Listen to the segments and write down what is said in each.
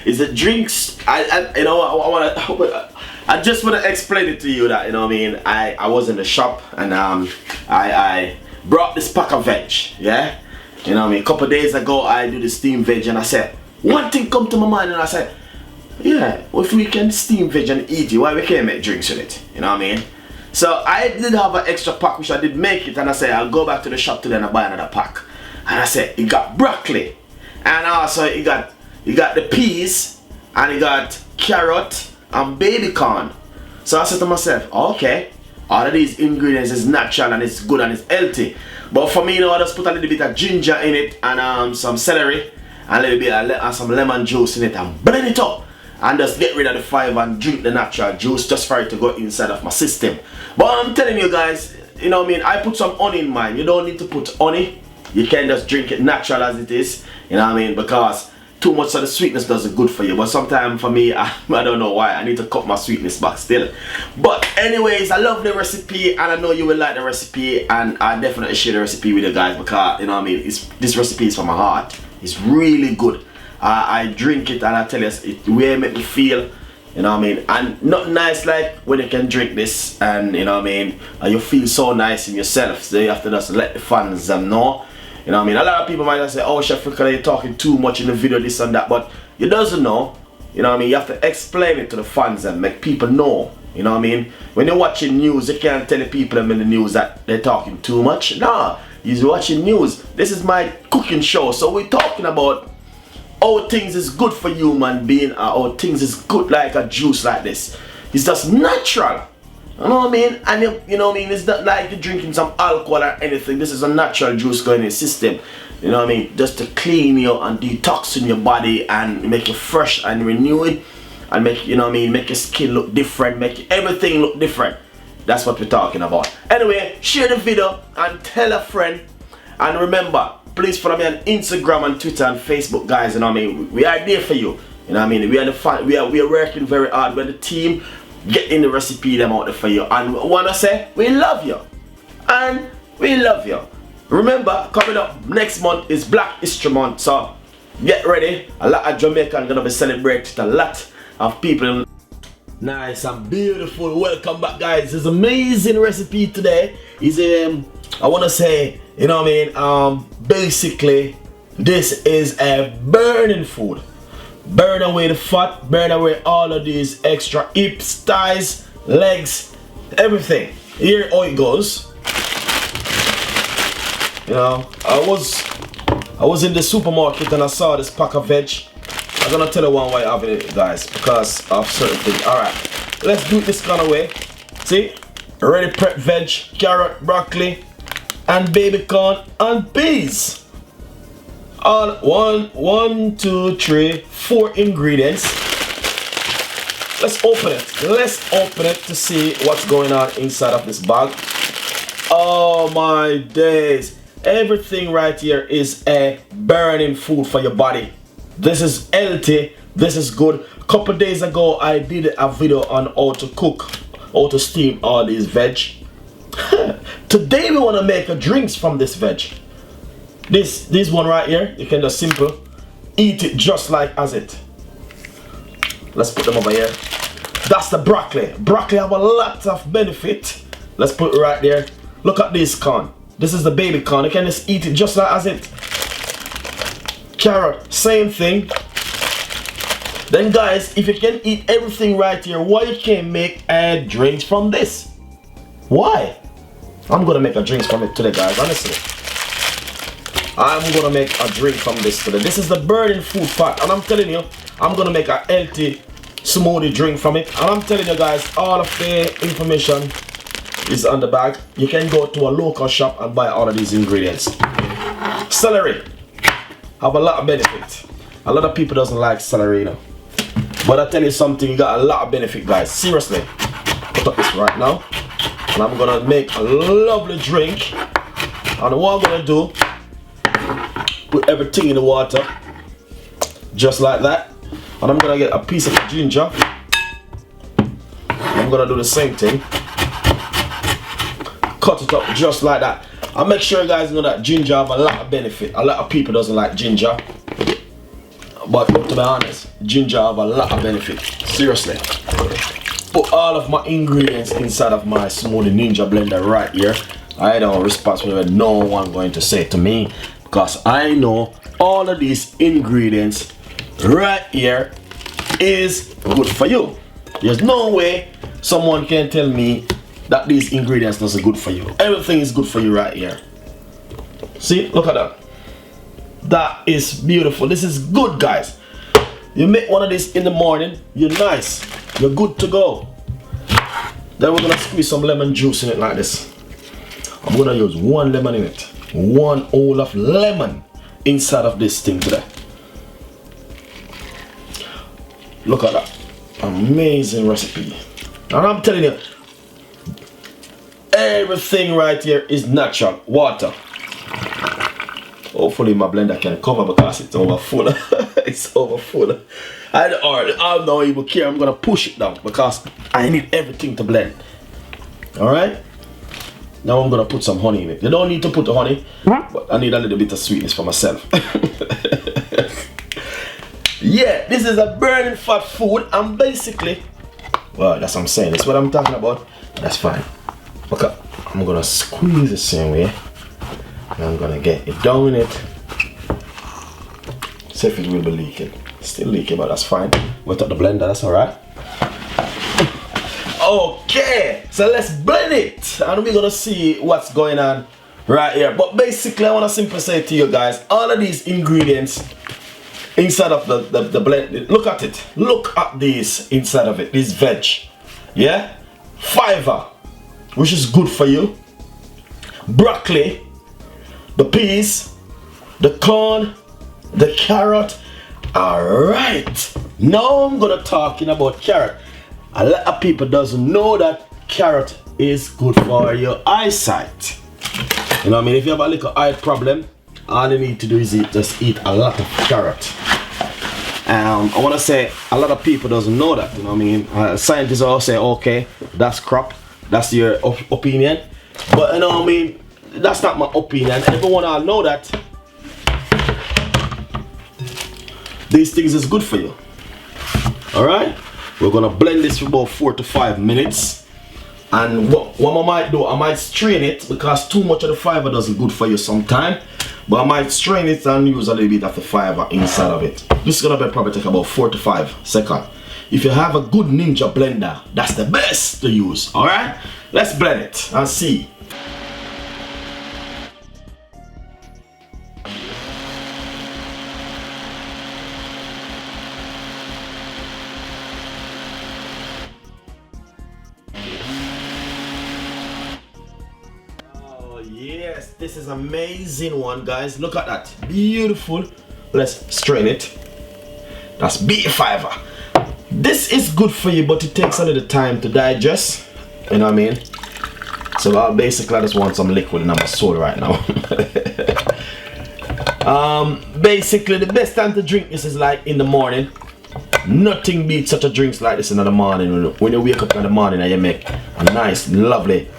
is the drinks. I just want to explain it to you that, you know what I mean, I was in the shop and I brought this pack of veg, yeah, you know what I mean. A couple of days ago I do the steamed veg and I said one thing come to my mind and I said, yeah, if we can steam veg and eat it, why we can't make drinks with it, you know what I mean. So I did have an extra pack which I did make it, and I said I'll go back to the shop today and I'll buy another pack. And I said it got broccoli, and also it got the peas, and it got carrot and baby corn. So I said to myself, okay, all of these ingredients is natural and it's good and it's healthy. But for me, you know, I just put a little bit of ginger in it and some celery and a little bit of some lemon juice in it and blend it up. And just get rid of the fiber and drink the natural juice just for it to go inside of my system. But I'm telling you guys, you know what I mean, I put some honey in mine. You don't need to put honey. You can just drink it natural as it is. You know what I mean? Because too much of the sweetness doesn't good for you. But sometimes for me, I don't know why. I need to cut my sweetness back still. But anyways, I love the recipe and I know you will like the recipe. And I definitely share the recipe with you guys because, you know what I mean, this recipe is from my heart. It's really good. I drink it and I tell you, it will make me feel, you know what I mean, and not nice like when you can drink this and, you know what I mean, and you feel so nice in yourself. So you have to just let the fans know, you know what I mean. A lot of people might just say, oh, Chef Ricardo, you're talking too much in the video, this and that, but you doesn't know, you know what I mean. You have to explain it to the fans and make people know, you know what I mean. When you're watching news, you can't tell the people in the news that they're talking too much. Nah, you're watching news. This is my cooking show, so we're talking about how things is good for human being, how things is good like a juice like this. It's just natural, you know what I mean. And you know what I mean, it's not like you're drinking some alcohol or anything. This is a natural juice going in your system, you know what I mean, just to clean you and detoxing your body and make you fresh and renew it and make, you know what I mean, make your skin look different, make everything look different. That's what we're talking about. Anyway, share the video and tell a friend, and remember, please follow me on Instagram and Twitter and Facebook, guys. You know what I mean, we are there for you. You know what I mean, we are the fun. We are working very hard. We're the team getting the recipe them out there for you. And I wanna say we love you, and we love you. Remember, coming up next month is Black History Month, so get ready. A lot of Jamaicans gonna be celebrating. A lot of people. Nice and beautiful. Welcome back, guys. This amazing recipe today is I wanna say, you know what I mean, basically this is a burning food. Burn away the fat, burn away all of these extra hips, thighs, legs, everything. Here how it goes. You know, I was in the supermarket and I saw this pack of veg. I'm gonna tell you why I have it, guys, because of certain things. Alright, let's do it this kind of way. See? Ready prep veg, carrot, broccoli, and baby corn and peas. All 1, 2, 3, 4 ingredients. Let's open it. Let's open it to see what's going on inside of this bag. Oh my days. Everything right here is a burning food for your body. This is healthy. This is good. A couple days ago I did a video on how to cook, how to steam all these veg. Today we want to make a drinks from this veg. This one right here, you can just simple eat it just like as it. Let's put them over here. That's the broccoli. Broccoli have a lot of benefit. Let's put it right there. Look at this corn. This is the baby corn. You can just eat it just like as it. Carrot, same thing. Then guys, if you can eat everything right here, why you can't make a drink from this? Why? I'm gonna make a drink from it today, guys, honestly. I'm gonna make a drink from this today. This is the burning food fat, and I'm telling you, I'm gonna make a healthy smoothie drink from it. And I'm telling you guys, all of the information is on the bag. You can go to a local shop and buy all of these ingredients. Celery have a lot of benefit. A lot of people doesn't like celery, you know. But I tell you something, you got a lot of benefit, guys. Seriously. Put up this right now. And I'm gonna make a lovely drink. And what I'm gonna do, put everything in the water. Just like that. And I'm gonna get a piece of ginger. I'm gonna do the same thing. Cut it up just like that. And make sure you guys know that ginger have a lot of benefit. A lot of people doesn't like ginger. But to be honest, ginger have a lot of benefit. Seriously. Put all of my ingredients inside of my smoothie ninja blender right here. I don't responsible with no one going to say to me, because I know all of these ingredients right here is good for you. There's no way someone can tell me that these ingredients not good for you. Everything is good for you right here. See, look at that. That is beautiful. This is good, guys. You make one of these in the morning, you're nice, you're good to go. Then we're gonna squeeze some lemon juice in it like this. I'm gonna use 1 lemon in it. 1 whole of lemon inside of this thing today. Look at that. Amazing recipe. And I'm telling you, everything right here is natural. Water. Hopefully my blender can cover because it's over full. It's over full. I don't even care. I'm gonna push it down because I need everything to blend. Alright? Now I'm gonna put some honey in it. You don't need to put the honey, but I need a little bit of sweetness for myself. Yeah, this is a burning fat food, and basically, well, that's what I'm saying. That's what I'm talking about. That's fine. Okay, I'm gonna squeeze the same way. And I'm gonna get it down in it. See if it will be leaking. Still leaking, but that's fine. Wet up the blender, that's alright. Okay, so let's blend it, and we're gonna see what's going on right here. But basically, I want to simply say to you guys, all of these ingredients inside of the blend, look at it. Look at this inside of it, this veg. Yeah, fiber, which is good for you. Broccoli, the peas, the corn, the carrot. Alright, now I'm gonna talking about carrot. A lot of people doesn't know that carrot is good for your eyesight. You know what I mean? If you have a little eye problem, all you need to do is just eat a lot of carrot. I want to say a lot of people doesn't know that. You know what I mean? Scientists all say, okay, that's crap, that's your opinion, but you know what I mean, that's not my opinion. Everyone all know that these things is good for you. Alright, we're gonna blend this for about 4 to 5 minutes, and what I might do, I might strain it because too much of the fiber doesn't good for you sometimes. But I might strain it and use a little bit of the fiber inside of it. This is gonna probably take about 4 to 5 seconds. If you have a good ninja blender, that's the best to use. Alright? Let's blend it and see. Yes, this is amazing one, guys. Look at that, beautiful. Let's strain it. That's beet fiber. This is good for you, but it takes a little time to digest. You know what I mean? So basically, I just want some liquid in my soul right now. Basically, the best time to drink this is like in the morning. Nothing beats such a drinks like this in the morning. When you wake up in the morning and you make a nice, lovely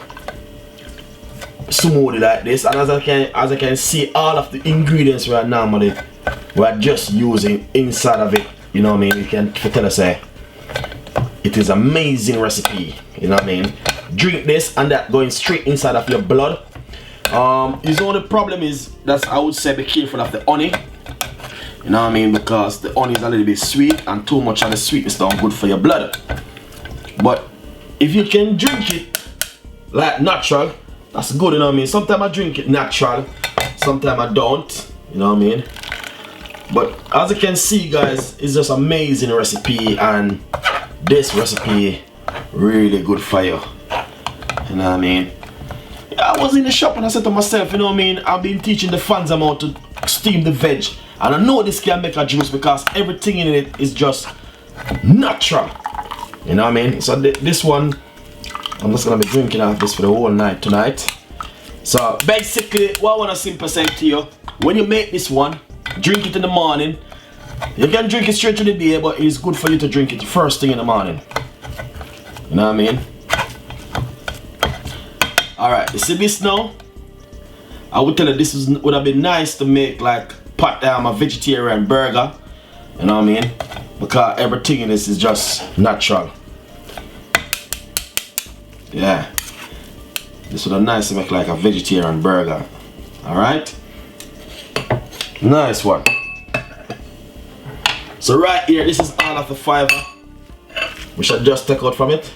smoothie like this, and as I can see, all of the ingredients we're just using inside of it. You know what I mean? You can tell us it is amazing recipe. You know what I mean? Drink this and that going straight inside of your blood. His only problem is that I would say be careful of the honey. You know what I mean? Because the honey is a little bit sweet, and too much of the sweetness not good for your blood. But if you can drink it like natural, that's good, you know what I mean? Sometimes I drink it natural, sometimes I don't, you know what I mean? But as you can see, guys, it's just amazing recipe, and this recipe really good for you. You know what I mean? I was in the shop and I said to myself, you know what I mean, I've been teaching the fans how to steam the veg, and I know this can make a juice because everything in it is just natural. You know what I mean? So this one, I'm just gonna be drinking out this for the whole night tonight. So basically, what I wanna simply say to you, when you make this one, drink it in the morning. You can drink it straight to the day, but it's good for you to drink it first thing in the morning. You know what I mean? Alright, you see this now? I would tell you this would have been nice to make like a vegetarian burger. You know what I mean? because everything in this is just natural. Yeah, this would be nice to make like a vegetarian burger. Alright, nice one. So right here, this is all of the fiber we should just take out from it.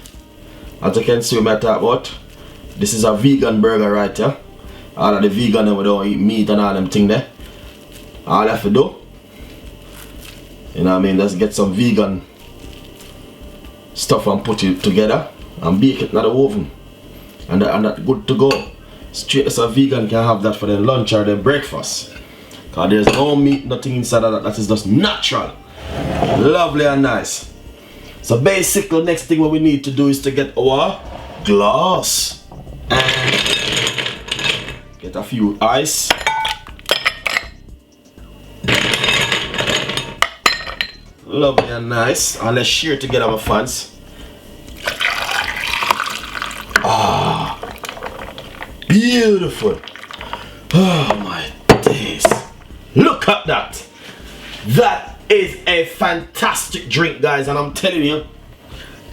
As you can see, what I talk about, this is a vegan burger right here. All of the vegan, we don't eat meat and all them thing there. All I have to do, you know what I mean, just get some vegan stuff and put it together and bake it in the oven, and that's good to go. Straight as a vegan can have that for their lunch or their breakfast, because there's no meat, nothing inside of that. That is just natural, lovely and nice. So basically, next thing what we need to do is to get our glass and get a few ice. Lovely and nice, and let's share together, my fans. Ah, beautiful. Oh my days, look at that. That is a fantastic drink, guys, and I'm telling you,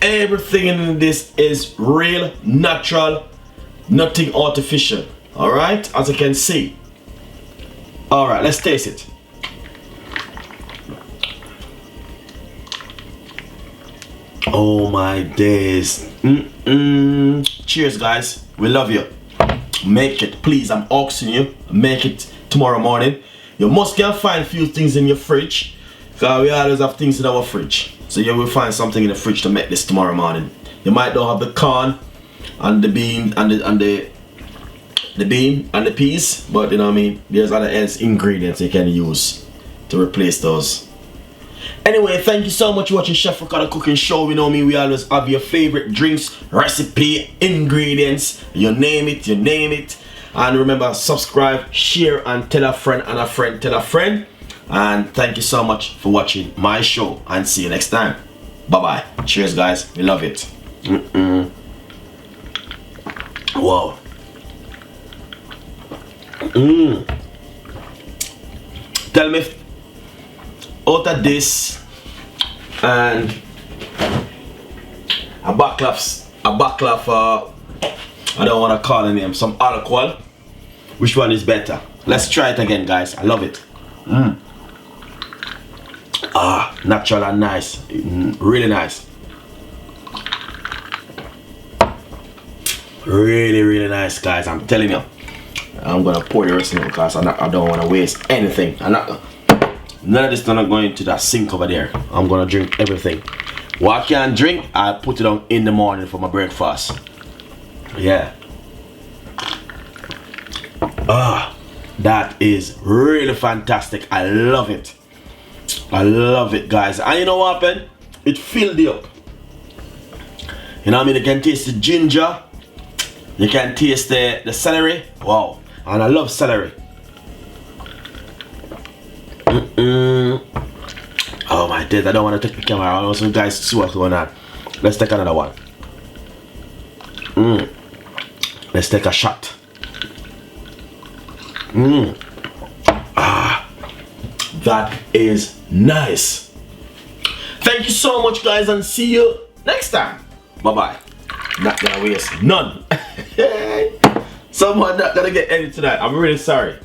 everything in this is real, natural, nothing artificial. All right, as you can see. All right, let's taste it. Oh my days. Cheers, guys. We love you. Make it, please. I'm asking you. Make it tomorrow morning. You must can find a few things in your fridge, because we always have things in our fridge. So you will find something in the fridge to make this tomorrow morning. You might not have the corn and the bean and the bean and the peas, but you know what I mean, there's other else ingredients you can use to replace those. Anyway, thank you so much for watching Chef Ricardo Cooking Show. You know me, we always have your favorite drinks, recipe, ingredients, you name it, you name it. And remember, subscribe, share, and tell a friend, and a friend tell a friend. And thank you so much for watching my show, and see you next time. Bye bye. Cheers, guys. We love it. Wow. Tell me if out of this and a backlav, I don't want to call the name, some alcohol, which one is better? Let's try it again, guys. I love it. Ah, natural and nice. Really nice. Really nice, guys. I'm telling you. I'm gonna pour the rest in it because I don't want to waste anything. None of this is gonna go into that sink over there. I'm gonna drink everything. What I can drink, I put it on in the morning for my breakfast. Yeah. Ah, that is really fantastic. I love it. I love it, guys. And you know what happened? It filled you up. You know what I mean? You can taste the ginger. You can taste the celery. Wow. And I love celery. Oh my days, I don't want to take the camera. I want you guys to see what's going on. Let's take another one. Let's take a shot. Ah, that is nice. Thank you so much, guys, and see you next time. Bye bye. Not gonna waste none. Someone not gonna get any tonight. I'm really sorry.